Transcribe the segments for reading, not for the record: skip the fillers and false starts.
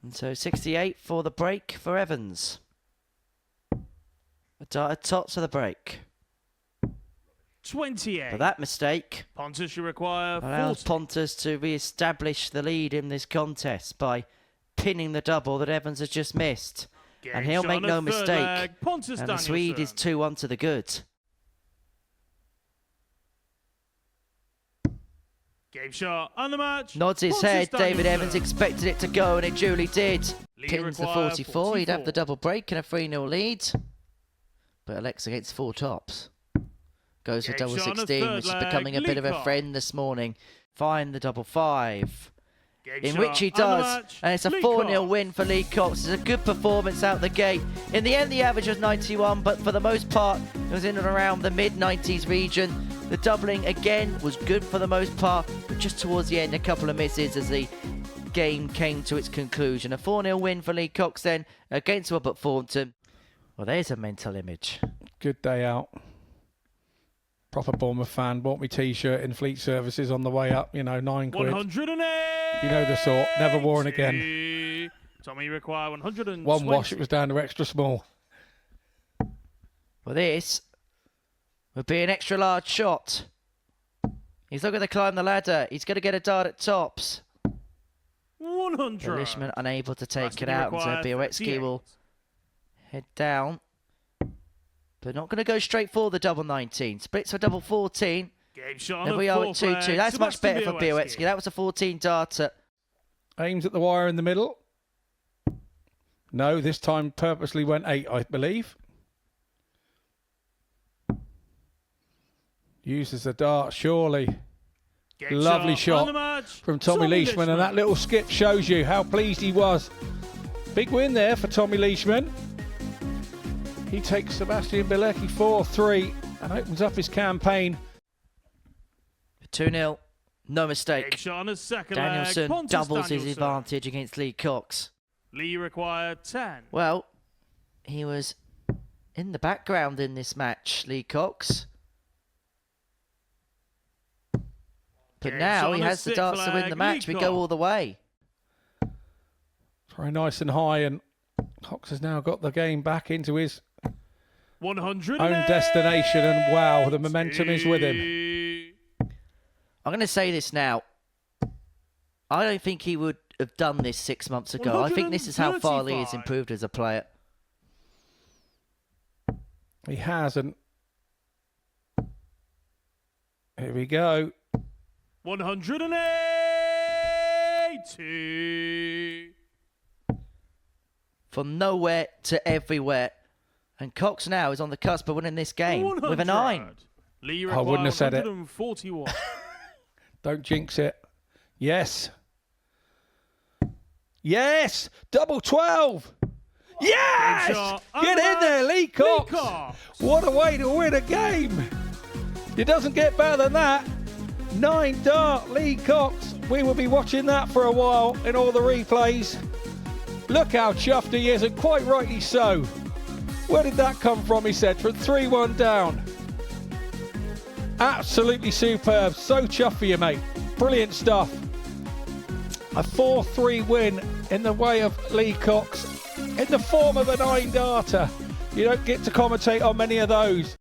And so 68 for the break for Evans. A dart at tops of the break. 28. For that mistake, Pontus, you require 40. allows Pontus to re-establish the lead in this contest by pinning the double that Evans has just missed. Game And he'll shot make on no the third mistake. leg. Pontus And the Swede is Danielsson. 2-1 to the good. Game shot on the match. Nods his Pontus head. David Danielsson. Evans expected it to go, and it duly did. Lee Pins the require 44. He'd have the 44. double break and a 3-0 lead. But Alex against 4 tops. Goes for Game double shot on the 16, third which is leg. becoming a bit of a Leacock. friend this morning. Find the double 5. Game In shot which he on the does, match. and it's a Leacock. 4-0 win for Lee Cox. It's a good performance out the gate. In the end, the average was 91, but for the most part, it was in and around the mid-90s region. The doubling, again, was good for the most part, but just towards the end, a couple of misses as the game came to its conclusion. A 4-0 win for Lee Cox then against Robert Thornton. Well, there's a mental image. Good day out. Proper Bournemouth fan. Bought me T-shirt in Fleet Services on the way up. You know, £9. 108. You know the sort. Never worn again. Tommy require 120. One wash, it was down to extra small. Well, this would be an extra large shot. He's not going to climb the ladder. He's going to get a dart at tops. 100. Lishman unable to take Last it one out, and so required, Białecki 38. will head down. But not going to go straight for the double 19. Splits for double 14. Game shot on And the we are at fourth 2-2. leg. That's much Sebastian better for Białecki. That was a 14 darter. Aims at the wire in the middle. No, this time purposely went 8, I believe. Uses the dart, surely. Game Lovely on shot the match. From Tommy Leishman, and that little skip shows you how pleased he was. Big win there for Tommy Leishman. He takes Sebastian Białecki 4-3 and opens up his campaign. 2-0. No Game mistake. shot on the second leg. Danielsson Pontus doubles his Danielsson. advantage against Lee Cox. Lee required 10. Well, he was in the background in this match, Lee Cox. But Game now shot he on has the sixth darts to win leg. the match. We Leacock. go all the way. Very nice and high, and Cox has now got the game back into his 100. own destination, and wow, the momentum is with him. I'm going to say this now. I don't think he would have done this 6 months ago. I think this is how far Lee has 135. improved as a player. He has, and here we go. 180. From nowhere to everywhere. And Cox now is on the cusp of winning this game with a 100. 9. Lee I wouldn't have said it. 141. Don't jinx it. Yes. Yes! Double 12! Yes! shot. Get in there, Lee Cox! Leacock. What a way to win a game! It doesn't get better than that. 9 dart, Lee Cox. We will be watching that for a while in all the replays. Look how chuffed he is, and quite rightly so. Where did that come from, he said, from 3-1 down. Absolutely superb. So chuffed for you, mate. Brilliant stuff. A 4-3 win in the way of Lee Cox in the form of a 9 darter. You don't get to commentate on many of those.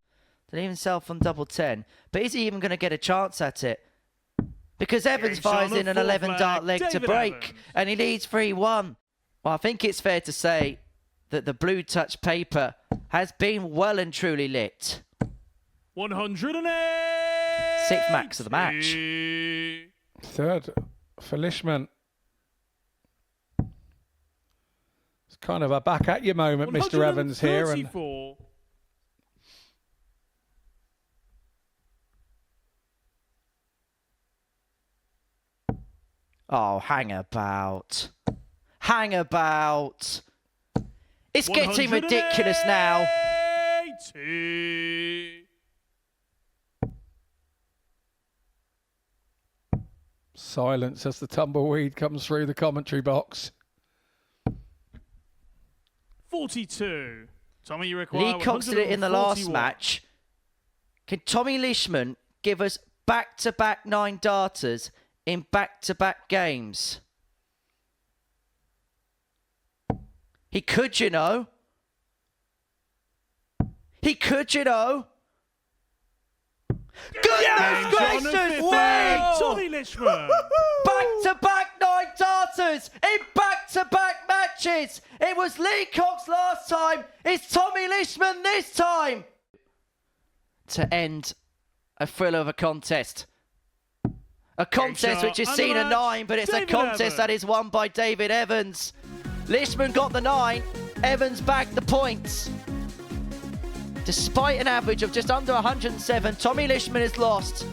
Didn't even sell from double 10. But is he even going to get a chance at it? Because Evans Game shot fires on in the an fourth 11 dart leg. leg to David break. Evans. And he leads 3-1. Well, I think it's fair to say that the blue touch paper has been well and truly lit. 108. 6th max of the match. Third for Lishman. It's kind of a back at you moment, Mr. Evans here. And 134. Oh, hang about. Hang about. It's getting ridiculous now. 180. silence as the tumbleweed comes through the commentary box. 42. Tommy, you require Lee Cox did it in the last 141. match. Can Tommy Leishman give us back-to-back 9 darters in back-to-back games? He could, you know. He could, you know. Goodness gracious me! Tommy Lishman. Back-to-back 9 darters in back-to-back matches. It was Lee Cox last time. It's Tommy Lishman this time. To end a thrill of a contest. A contest which has seen a 9, but it's a contest that is won by David Evans. Lishman got the 9. Evans bagged the points. Despite an average of just under 107, Tommy Lishman is lost.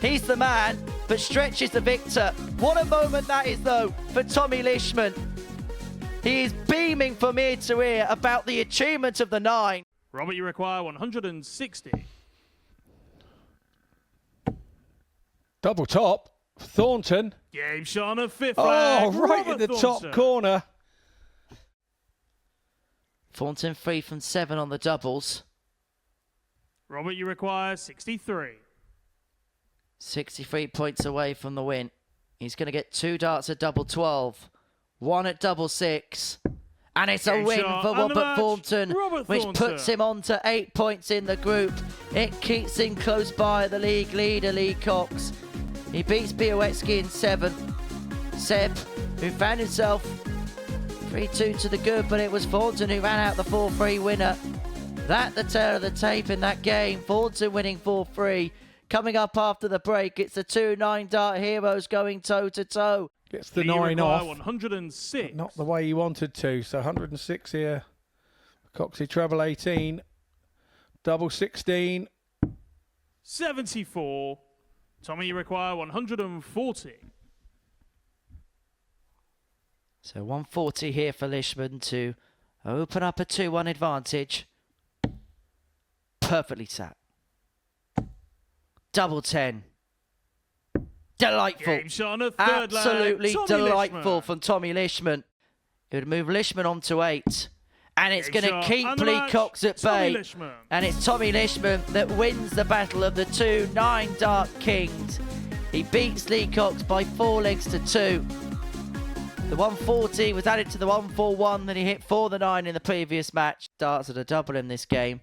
He's the man, but Stretch is the victor. What a moment that is, though, for Tommy Lishman. He is beaming from ear to ear about the achievement of the 9. Robert, you require 160. Double top. Thornton. Game shot on a 5th Oh, flag. right in the top corner. Thornton 3 from 7 on the doubles. Robert, you require 63. 63 points away from the win. He's going to get 2 darts at double 12, 1 at double 6. And it's a win for Robert Thornton, which puts him on to 8 points in the group. It keeps him close by the league leader, Lee Cox. He beats Białecki in 7th. Seb, who found himself 3-2 to the good, but it was Thornton who ran out the 4-3 winner. That the tail of the tape in that game. Thornton winning 4-3. Coming up after the break, it's the 2 9-dart heroes going toe-to-toe. Gets the 9 off. 106. Not the way he wanted to. So 106 here. Coxey treble 18. Double 16. 74. Tommy, you require 140. So 140 here for Lishman to open up a 2-1 advantage. Perfectly sat. Double 10. Delightful. Game shot on a 3rd leg. Absolutely Tommy delightful Lishman. from Tommy Lishman. It would move Lishman on to 8. And it's Game going to shot keep and the Lee match, Cox at Tommy bay. Lishman. And it's Tommy Lishman that wins the battle of the 2 9-dart kings. He beats Lee Cox by 4 legs to 2. The 140 was added to the 141 that he hit for the 9 in the previous match. Darts at a double in this game.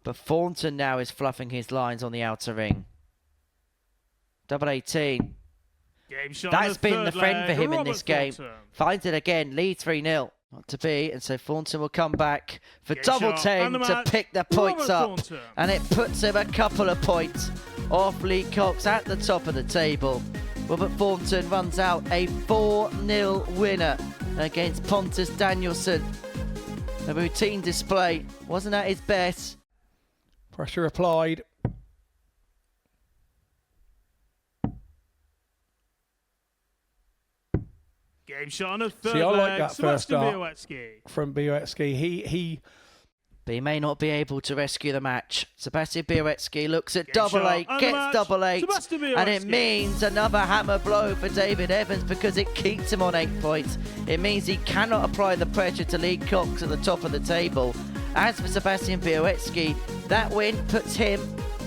But Thornton now is fluffing his lines on the outer ring. Double 18. Game shot That's on the been the 3rd friend leg. for him in Robert this game. Thornton. Finds it again, leads 3-0. Not to be, and so Thornton will come back for Game double shot 10 and the to match, pick the points Robert up. Thornton. And it puts him a couple of points off Lee Cox at the top of the table. Robert Thornton runs out a 4-0 winner against Pontus Danielsson. A routine display, wasn't at his best. Pressure applied. Game shot on a 3rd See, I like leg. that first Sebastian dart Białecki. from Białecki. He But he may not be able to rescue the match. Sebastian Białecki looks at Game double shot 8, and the gets match, double 8, Sebastian and it Białecki. means another hammer blow for David Evans because it keeps him on 8 points. It means he cannot apply the pressure to Lee Cox at the top of the table. As for Sebastian Białecki, that win puts him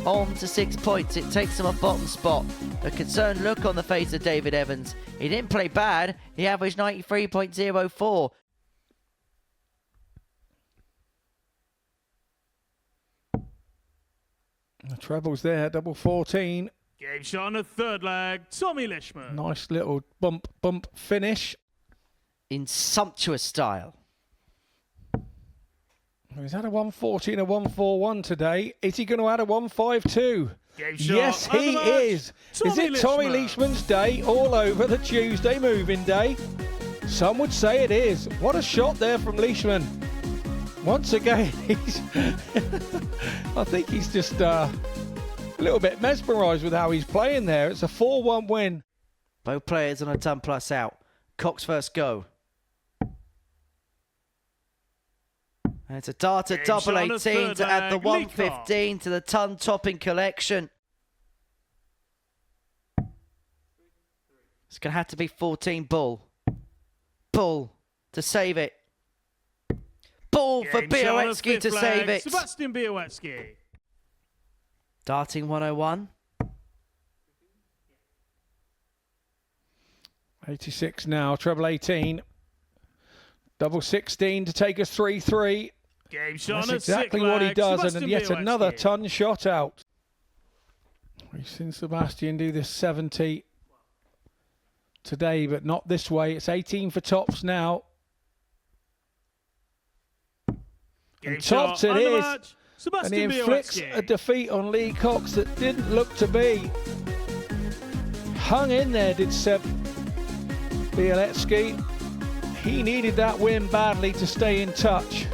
on to 6 points. It takes him a bottom spot. A concerned look on the face of David Evans. He didn't play bad. He averaged 93.04. the trebles there. Double 14. Game shot on a 3rd leg. Tommy Lishman. Nice little bump finish. In sumptuous style. He's had a 140 and a 141 today. Is he going to add a 152? Game shot Yes, and the he match, is. Is it Tommy Lishman. Leishman's day all over the Tuesday moving day? Some would say it is. What a shot there from Leishman. Once again, he's I think he's just a little bit mesmerised with how he's playing there. It's a 4-1 win. Both players on a 10 plus out. Cox first go. And it's a dart at Game double shot on a 18 third to add the leg, Lee Cox. 115 to the ton topping collection. It's going to have to be 14 bull. Bull to save it. Bull for Game shot on a Białecki to 5th save leg. it. Sebastian Białecki. Darting 101. 86 now, treble 18. Double 16 to take us 3-3. Game shot That's on a exactly six what he leg, does, Sebastian and yet another Białecki. ton shot out. We've seen Sebastian do this 70 today, but not this way. It's 18 for tops now. Game And tops shot it on the is. match, And Sebastian he inflicts Białecki. a defeat on Lee Cox that didn't look to be. Hung in there, did Seb Białecki. He needed that win badly to stay in touch.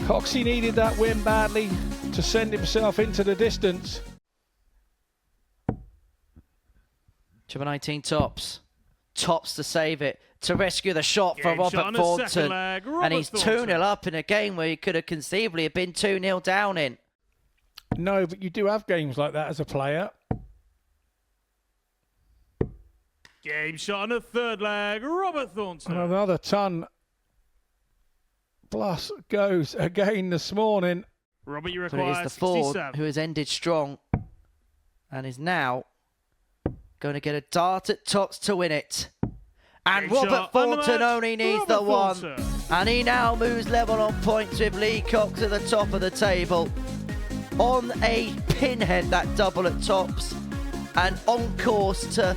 Coxie needed that win badly to send himself into the distance. Number 19 tops. Tops to save it. To rescue the shot for Game shot Robert on a second Thornton. leg, And Robert he's Thornton. 2-0 up in a game where he could have conceivably have been 2-0 down in. No, but you do have games like that as a player. Game shot on a third leg, Robert Thornton. And another ton plus goes again this morning. Robert, you But it require is the Ford 67. who has ended strong and is now going to get a dart at tops to win it. And Game Robert shot on the Thornton match, only needs Robert the one. Thornton. And he now moves level on points with Lee Cox at the top of the table. On a pinhead, that double at tops. And on course to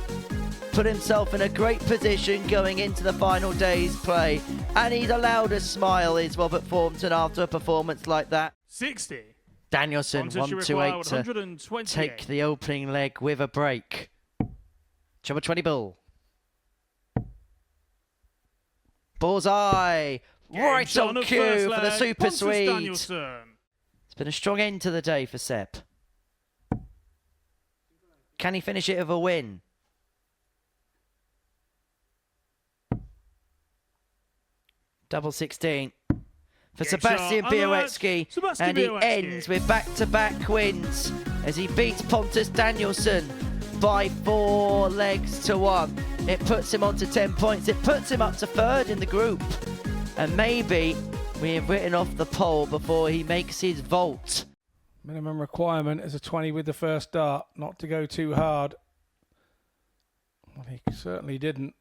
put himself in a great position going into the final day's play. And he's allowed a smile, is Robert Thornton, after a performance like that. 60. Danielson, Thornton should require 1-2-8 to 128. take the opening leg with a break. Number 20 bull. Bullseye. Game Right shot on the cue first for the leg, Super Pontus Swede. Danielsson. It's been a strong end to the day for Sepp. Can he finish it with a win? Double 16 for Game Sebastian shot on the match, Białecki, Sebastian and he Białecki. ends with back-to-back wins as he beats Pontus Danielsson by 4 legs to 1. It puts him on to 10 points. It puts him up to third in the group, and maybe we have written off the pole before he makes his vault. Minimum requirement is a 20 with the first dart, not to go too hard. Well, he certainly didn't.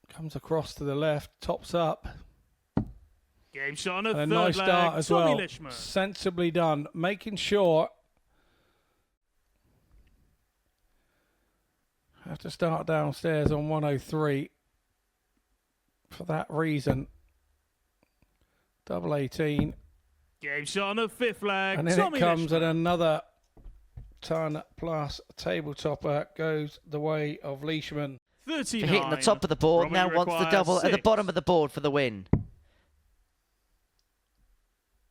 Comes across to the left, tops up. Game shot on a And a third nice leg, dart as Tommy well. Lishman. Sensibly done, making sure. Have to start downstairs on 103 for that reason. Double 18. Game shot on a fifth leg, And then Tommy it comes Lishman. at another ton plus table topper goes the way of Leishman. 39. Hitting the top of the board, Robert, now you wants the require double at the 6. bottom of the board for the win.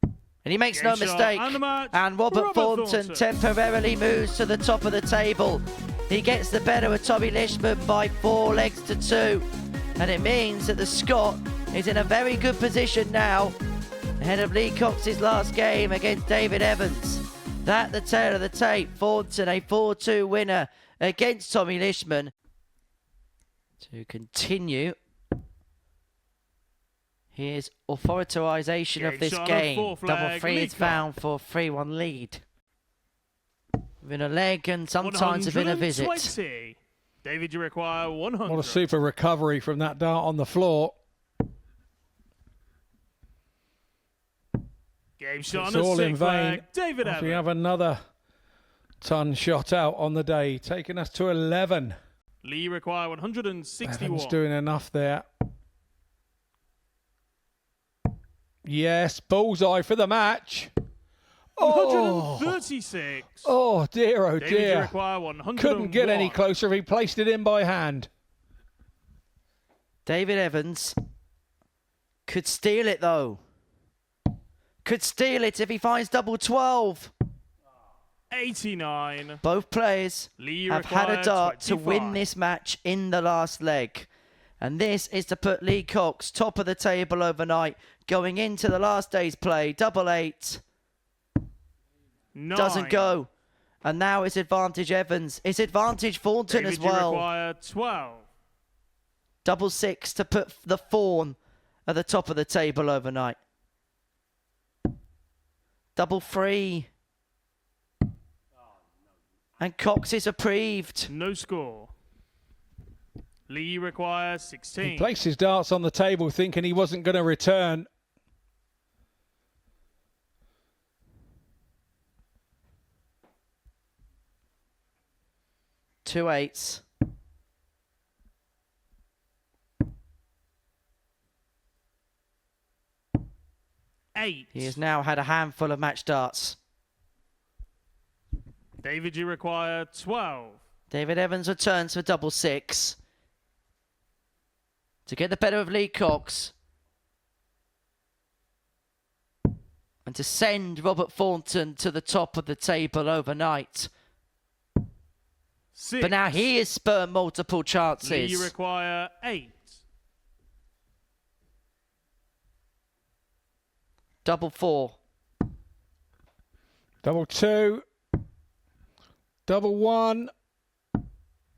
And he makes Game no shot mistake. and the match, And Robert Thornton temporarily moves to the top of the table. He gets the better of Tommy Lishman by 4 legs to 2. And it means that the Scot is in a very good position now, ahead of Lee Cox's last game against David Evans. That the tail of the tape. Thornton, a 4-2 winner against Tommy Lishman. To continue his authorization of Game this shot on a game. fourth Double leg, 3 Lee is found for a 3-1 lead. Within a leg and sometimes within a visit. 120. David, you require 100. What a super recovery from that dart on the floor. Game shot It's on a all in sixth vain. leg, David As we Evans. have another ton shot out on the day, taking us to 11. Lee require 161. Evans doing enough there. Yes, bullseye for the match. Oh, 136. oh dear, oh David, you dear. require 101. Couldn't get any closer if he placed it in by hand. David Evans could steal it though. Could steal it if he finds double 12. 89. Both players Lee have had a required dart to 25. win this match in the last leg. And this is to put Lee Cox top of the table overnight, going into the last day's play. Double 8. 9. Doesn't go. And now it's advantage Evans. It's advantage Thornton David, as you well. require 12. Double 6 to put the Fawn at the top of the table overnight. Double 3. And Cox is approved. No score. Lee, you require He 16. placed his darts on the table thinking he wasn't going to return. Two eights. Eight. He has now had a handful of match darts. David, you require 12. David Evans returns for double six to get the better of Lee Cox and to send Robert Thornton to the top of the table overnight. 6. But now he has spurned multiple Lee, chances. you require 8. Double four. Double two. Double one.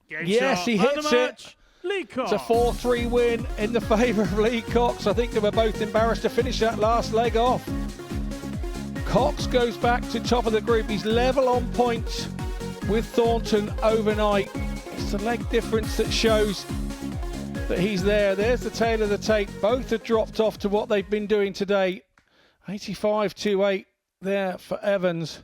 Game Yes, shot he and hits the it. match. Lee Cox. It's a 4-3 win in the favour of Lee Cox. I think they were both embarrassed to finish that last leg off. Cox goes back to top of the group. He's level on points with Thornton overnight. It's the leg difference that shows that he's there. There's the tail of the tape. Both have dropped off to what they've been doing today. 85-8 there for Evans.